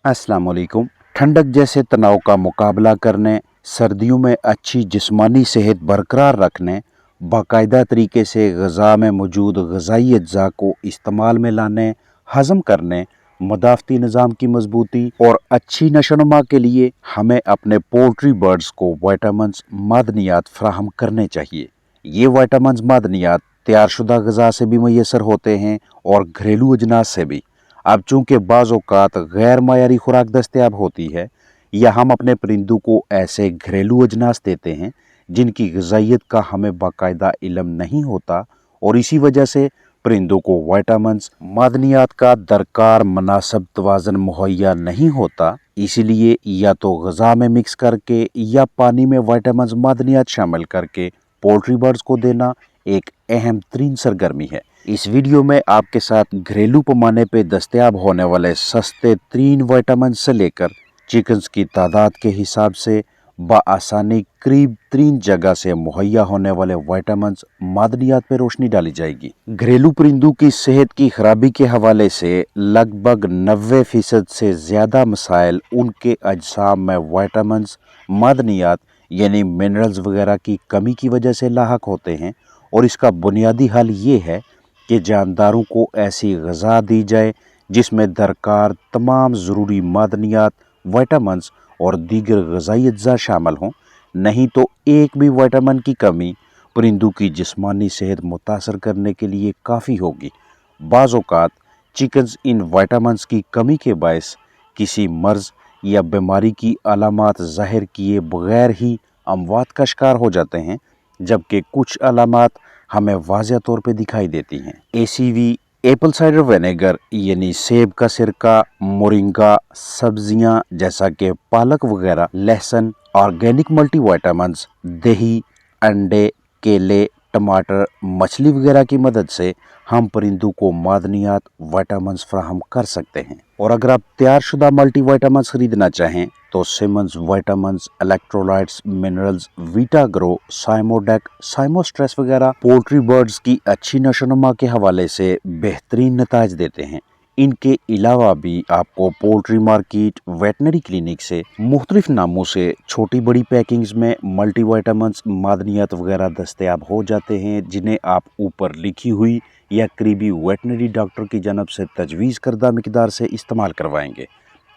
अस्सलाम वालेकुम। ठंडक जैसे तनाव का मुकाबला करने, सर्दियों में अच्छी जिस्मानी सेहत बरकरार रखने, बाकायदा तरीके से ग़ज़ा में मौजूद ग़ज़ाई अज्जा को इस्तेमाल में लाने, हज़म करने, मदाफ़ती निज़ाम की मजबूती और अच्छी नशोनुमा के लिए हमें अपने पोल्ट्री बर्ड्स को विटामिन्स मादनियात फ़राहम करने चाहिए। ये विटामिन्स मादनियात तैयारशुदा ग़ज़ा से भी मैसर होते हैं और घरेलू अजनास से भी। अब चूँकि बाज़ औक़ात गैर मयारी खुराक दस्तयाब होती है या हम अपने परिंदों को ऐसे घरेलू अजनास देते हैं जिनकी ग़िज़ाइयत का हमें बाकायदा इल्म नहीं होता और इसी वजह से परिंदों को विटामिन्स मादनियात का दरकार मुनासिब तवाज़ुन मुहैया नहीं होता, इसीलिए या तो ग़िज़ा में मिक्स करके या पानी में विटामिन्स मादनियात शामिल करके पोल्ट्री बर्ड्स को देना एक अहम तरीन सरगर्मी है। इस वीडियो में आपके साथ घरेलू पैमाने पे दस्तयाब होने वाले सस्ते तरीन विटामिन से लेकर चिकन्स की तादाद के हिसाब से बआसानी करीब तरीन जगह से मुहैया होने वाले विटामिन मादनियात पर रोशनी डाली जाएगी। घरेलू परिंदों की सेहत की खराबी के हवाले से लगभग 90% से ज़्यादा मसाइल उनके अजसाम में विटामिन मादनियात यानी मिनरल्स वगैरह की कमी की वजह से लाहक होते हैं और इसका बुनियादी हल ये है कि जानदारों को ऐसी ग़िज़ा दी जाए जिसमें दरकार तमाम ज़रूरी मादनियात, विटामिन्स और दीगर ग़िज़ाई अज्जा शामिल हों, नहीं तो एक भी विटामिन की कमी परिंदों की जिस्मानी सेहत मुतासर करने के लिए काफ़ी होगी। बाज़ औक़ात चिकन्स इन विटामिन्स की कमी के बायस किसी मर्ज़ या बीमारी की अलामात ज़ाहिर किए बगैर ही अमवात का शिकार हो जाते हैं, जबकि कुछ अलामात हमें वाज़ेह तौर पे दिखाई देती हैं। ACV, एप्पल साइडर विनेगर यानी सेब का सिरका, मोरिंगा, सब्जियां जैसा कि पालक वगैरह, लहसुन, ऑर्गेनिक मल्टीविटामिन्स, दही, अंडे, केले, टमाटर, मछली वगैरह की मदद से हम परिंदों को मादनियात विटामिन्स फराहम कर सकते हैं। और अगर आप तैयारशुदा मल्टीविटामिन्स खरीदना चाहें तो Simmons vitamins, electrolytes, minerals, Vita Grow, साइमोडेक, साइमोस्ट्रेस वगैरह पोल्ट्री बर्ड्स की अच्छी नशोनुमा के हवाले से बेहतरीन नताज देते हैं। इनके अलावा भी आपको पोल्ट्री मार्केट, वेटनरी क्लिनिक से मुख्तलिफ नामों से छोटी बड़ी पैकिंग्स में मल्टीविटामिन्स मादनियात वगैरह दस्तयाब हो जाते हैं, जिन्हें आप ऊपर लिखी हुई या करीबी वेटनरी डॉक्टर की जानब से तजवीज़ करदा मिकदार से इस्तेमाल करवाएंगे।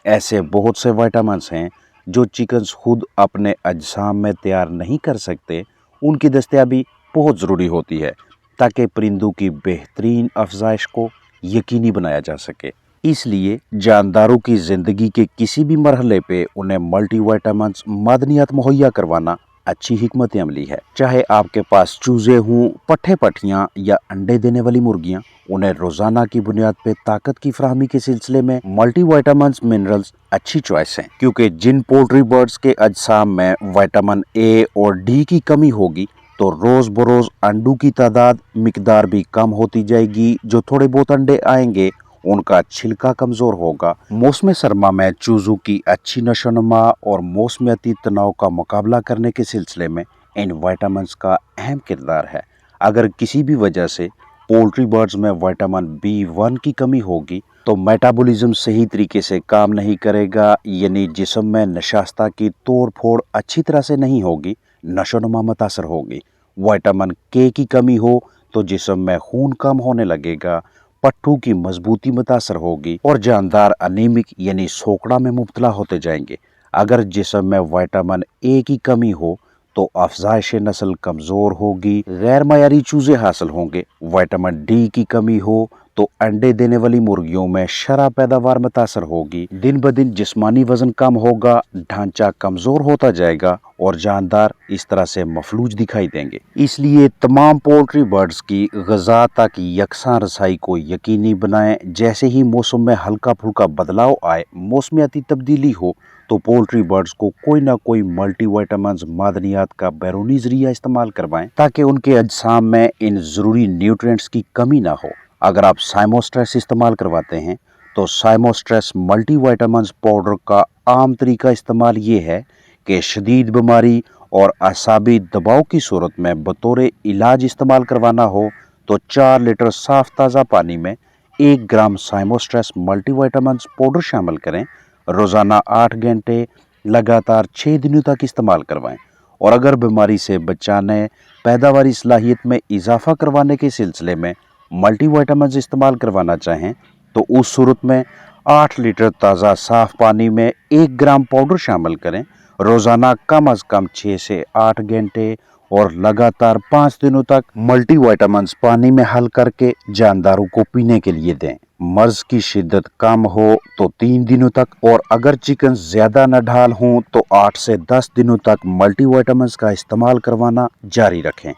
ऐसे बहुत से विटामिन्स हैं जो चिकन्स खुद अपने अजसाम में तैयार नहीं कर सकते, उनकी दस्तयाबी बहुत ज़रूरी होती है ताकि परिंदों की बेहतरीन अफजाइश को यकीनी बनाया जा सके। इसलिए जानदारों की ज़िंदगी के किसी भी मरहले पे उन्हें मल्टीविटामिन्स मादनियात मुहैया करवाना अच्छी हिकमत अमली है। चाहे आपके पास चूज़े हों, पट्ठे पट्टियाँ या अंडे देने वाली मुर्गियाँ, उन्हें रोज़ाना की बुनियाद पे ताकत की फराहमी के सिलसिले में मल्टीविटामिन्स मिनरल्स अच्छी चॉइस हैं, क्योंकि जिन पोल्ट्री बर्ड्स के अजसाम में विटामिन A और D की कमी होगी तो रोज़ बरोज़ अंडों की तादाद मिकदार भी कम होती जाएगी। जो थोड़े बहुत अंडे आएंगे उनका छिलका कमज़ोर होगा। मौसम सरमा में चूज़ों की अच्छी नशोनुमा और मौसमियाती तनाव का मुकाबला करने के सिलसिले में इन विटामिन्स का अहम किरदार है। अगर किसी भी वजह से पोल्ट्री बर्ड्स में विटामिन B1 की कमी होगी तो मेटाबॉलिज्म सही तरीके से काम नहीं करेगा, यानी जिस्म में नशास्ता की तोड़ फोड़ अच्छी तरह से नहीं होगी, नशोनुमा मुतासर होगी। विटामिन K की कमी हो तो जिस्म में खून कम होने लगेगा, पट्टों की मजबूती मुतासर होगी और जानदार अनीमिक यानी सोकड़ा में मुब्तला होते जाएंगे। अगर जिस्म में विटामिन A की कमी हो तो अफजाइश नस्ल कमज़ोर होगी, गैर मयारी चूज़े हासिल होंगे। विटामिन D की कमी हो तो अंडे देने वाली मुर्गियों में शरह पैदावार मुतासर होगी, दिन ब दिन जिस्मानी वजन कम होगा, ढांचा कमज़ोर होता जाएगा और जानदार इस तरह से मफलूज दिखाई देंगे। इसलिए तमाम पोल्ट्री बर्ड्स की ग़िज़ा तक यकसां रसाई को यकीनी बनाएं। जैसे ही मौसम में हल्का फुल्का बदलाव आए, मौसमियाती तब्दीली हो, तो पोल्ट्री बर्ड्स को कोई ना कोई मल्टीविटामिन्स मादनियात का बैरूनी ज़रिया इस्तेमाल करवाएं ताकि उनके अजसाम में इन ज़रूरी न्यूट्रिएंट्स की कमी ना हो। अगर आप साइमोस्ट्रेस इस्तेमाल करवाते हैं तो साइमोस्ट्रेस मल्टीविटामिन्स पाउडर का आम तरीका इस्तेमाल ये है कि शदीद बीमारी और असाबी दबाव की सूरत में बतौर इलाज इस्तेमाल करवाना हो तो 4 लीटर साफ़ ताज़ा पानी में 1 ग्राम साइमोस्ट्रेस मल्टीविटामिन्स पाउडर शामिल करें। रोज़ाना 8 घंटे लगातार 6 दिनों तक इस्तेमाल करवाएं। और अगर बीमारी से बचाने, पैदावारी सलाहियत में इजाफा करवाने के सिलसिले में मल्टीविटामिन्स इस्तेमाल करवाना चाहें तो उस सूरत में 8 लीटर ताज़ा साफ पानी में 1 ग्राम पाउडर शामिल करें। रोज़ाना कम अज़ कम 6 से 8 घंटे और लगातार 5 दिनों तक मल्टीविटामिन्स पानी में हल करके जानदारों को पीने के लिए दें। मर्ज की शिद्दत कम हो तो 3 दिनों तक, और अगर चिकन ज्यादा नढाल हों तो 8 से 10 दिनों तक मल्टीविटामिन्स का इस्तेमाल करवाना जारी रखें।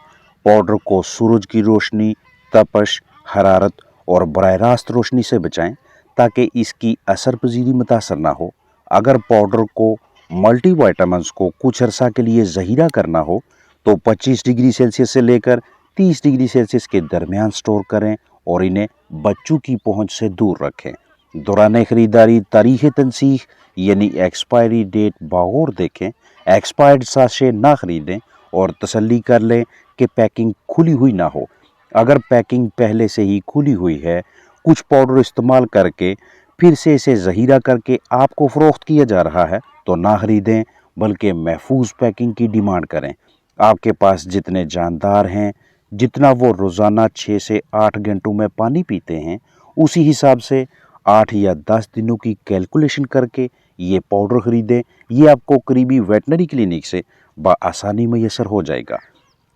पाउडर को सूरज की रोशनी, तपश, हरारत और बराह रास्त रोशनी से बचाएं ताकि इसकी असर पजीरी मुतासर ना हो। अगर पाउडर को मल्टीविटामिन्स को कुछ अरसा के लिए ज़हीरा करना हो तो 25 डिग्री सेल्सियस से लेकर 30 डिग्री सेल्सियस के दरमियान स्टोर करें और इन्हें बच्चों की पहुंच से दूर रखें। दौरान खरीदारी तारीख़ तनसीख यानी एक्सपायरी डेट बागौर देखें। एक्सपायर्ड साशे ना खरीदें और तसल्ली कर लें कि पैकिंग खुली हुई ना हो। अगर पैकिंग पहले से ही खुली हुई है, कुछ पाउडर इस्तेमाल करके फिर से इसे ज़हीरा करके आपको फ़रोख्त किया जा रहा है तो ना खरीदें, बल्कि महफूज पैकिंग की डिमांड करें। आपके पास जितने जानदार हैं, जितना वो रोज़ाना 6 से 8 घंटों में पानी पीते हैं, उसी हिसाब से 8 या 10 दिनों की कैलकुलेशन करके ये पाउडर ख़रीदें। ये आपको करीबी वेटनरी क्लिनिक से बआसानी मैसर हो जाएगा।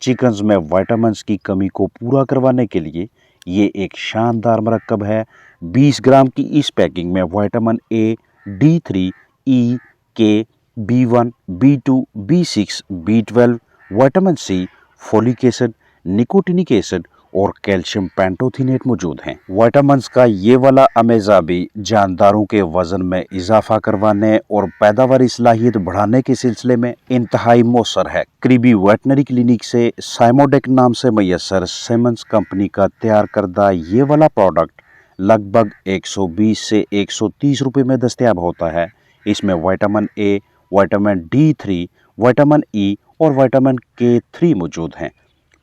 चिकन्स में विटामिन्स की कमी को पूरा करवाने के लिए ये एक शानदार मरकब है। 20 ग्राम की इस पैकिंग में vitamin A, D3, E, K, B1, B2, B6, B12, vitamin C, folic acid, nicotinic acid और कैल्शियम पेंटोथिनेट मौजूद हैं। विटामिन्स का ये वाला अमेज़ा भी जानदारों के वज़न में इजाफा करवाने और पैदावारी सलाहियत बढ़ाने के सिलसिले में इंतहाई मौसर है। करीबी वेटनरी क्लिनिक से साइमोडेक नाम से मैसर सिमंस कंपनी का तैयार करदा ये वाला प्रोडक्ट लगभग 120 से 130 रुपये में दस्तयाब होता है। इसमें vitamin A, vitamin D3, vitamin E और विटामिन K3 मौजूद हैं।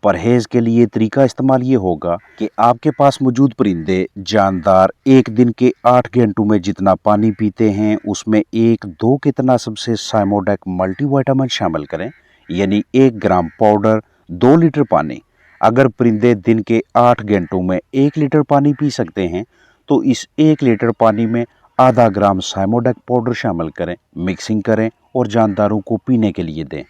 परहेज़ के लिए तरीका इस्तेमाल ये होगा कि आपके पास मौजूद परिंदे जानदार एक दिन के 8 घंटों में जितना पानी पीते हैं उसमें 1-2 के तनासब से साइमोडेक मल्टीविटामिन शामिल करें, यानी 1 ग्राम पाउडर 2 लीटर पानी। अगर परिंदे दिन के 8 घंटों में 1 लीटर पानी पी सकते हैं तो इस 1 लीटर पानी में आधा ग्राम साइमोडेक पाउडर शामिल करें, मिक्सिंग करें और जानदारों को पीने के लिए दें।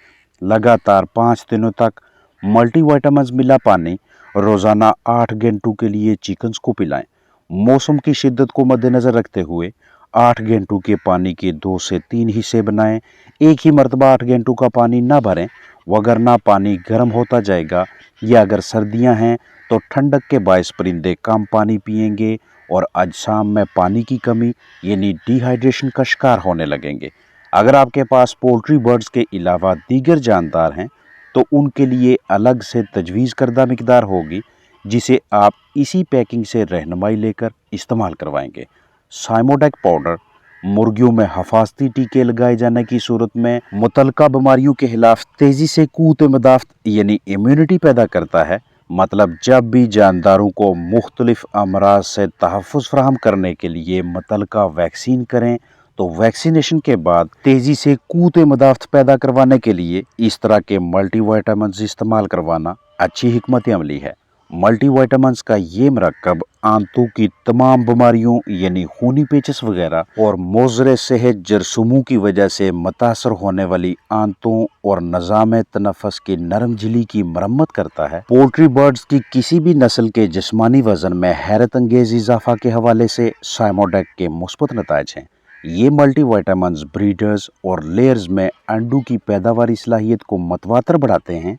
लगातार 5 दिनों तक मल्टीविटामिन्स मिला पानी रोज़ाना 8 घंटों के लिए चिकन्स को पिलाएं। मौसम की शिद्दत को मद्देनज़र रखते हुए 8 घंटों के पानी के 2 से 3 हिस्से बनाएं। एक ही मरतबा 8 घंटों का पानी ना भरें, वगरना पानी गर्म होता जाएगा, या अगर सर्दियां हैं तो ठंडक के बायस परिंदे कम पानी पिएंगे और अजसाम में पानी की कमी यानी डिहाइड्रेशन का शिकार होने लगेंगे। अगर आपके पास पोल्ट्री बर्ड्स के अलावा दीगर जानदार हैं तो उनके लिए अलग से तजवीज़ करदा मिकदार होगी, जिसे आप इसी पैकिंग से रहनुमाई लेकर इस्तेमाल करवाएंगे। साइमोडेक पाउडर मुर्गियों में हफाजती टीके लगाए जाने की सूरत में मुतलका बीमारियों के खिलाफ तेज़ी से क़ुव्वत मदाफ़त यानी इम्यूनिटी पैदा करता है। मतलब जब भी जानदारों को मुख्तलिफ अमराज से तहफ़्फ़ुज़ फराहम करने के लिए मुतलका वैक्सीन करें तो वैक्सीनेशन के बाद तेज़ी से क़ुव्वत मदाफ़त पैदा करवाने के लिए इस तरह के मल्टीविटामिन्स इस्तेमाल करवाना अच्छी हिकमत अमली है। मल्टीविटामिन्स का ये मरकब आंतों की तमाम बीमारियों यानी खूनी पेचिश वगैरह और मोज़रे सेहत जरसूमों की वजह से मुतासर होने वाली आंतों और निज़ाम तनफ़्फ़ुस की नरम झिल्ली की मरम्मत करता है। पोल्ट्री बर्ड्स की किसी भी नस्ल के जिस्मानी वज़न में हैरत अंगेज़ इजाफा के हवाले से साइमोडेक के मुस्बत नताइज हैं। ये मल्टीविटामिन्स ब्रीडर्स और लेयर्स में अंडों की पैदावारी सलाहियत को मतवातर बढ़ाते हैं।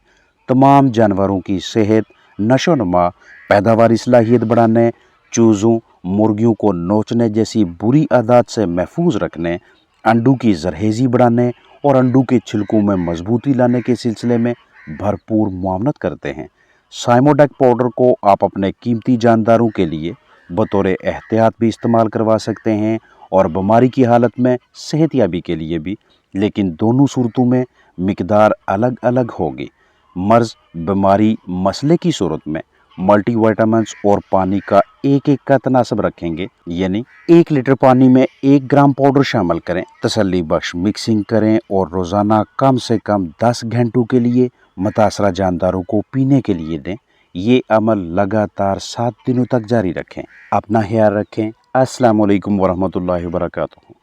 तमाम जानवरों की सेहत, नशोनुमा, पैदावारी सलाहियत बढ़ाने, चूज़ों, मुर्गियों को नोचने जैसी बुरी आदत से महफूज रखने, अंडों की जरहेज़ी बढ़ाने और अंडों के छिलकों में मजबूती लाने के सिलसिले में भरपूर मुआवनत करते हैं। साइमोडेक पाउडर को आप अपने कीमती जानदारों के लिए बतौर एहतियात भी इस्तेमाल करवा सकते हैं और बीमारी की हालत में सेहतयाबी के लिए भी, लेकिन दोनों सूरतों में मिकदार अलग अलग होगी। मर्ज़, बीमारी, मसले की सूरत में मल्टी वाइटामिन्स और पानी का एक एक का तनासब रखेंगे, यानी 1 लीटर पानी में 1 ग्राम पाउडर शामिल करें, तसल्ली बख्श मिक्सिंग करें और रोज़ाना कम से कम 10 घंटों के लिए मुतासरा जानदारों को पीने के लिए दें। ये अमल लगातार 7 दिनों तक जारी रखें। अपना ख्याल रखें। अस्सलाम वालेकुम वरहमतुल्लाहि वबरकातुहू।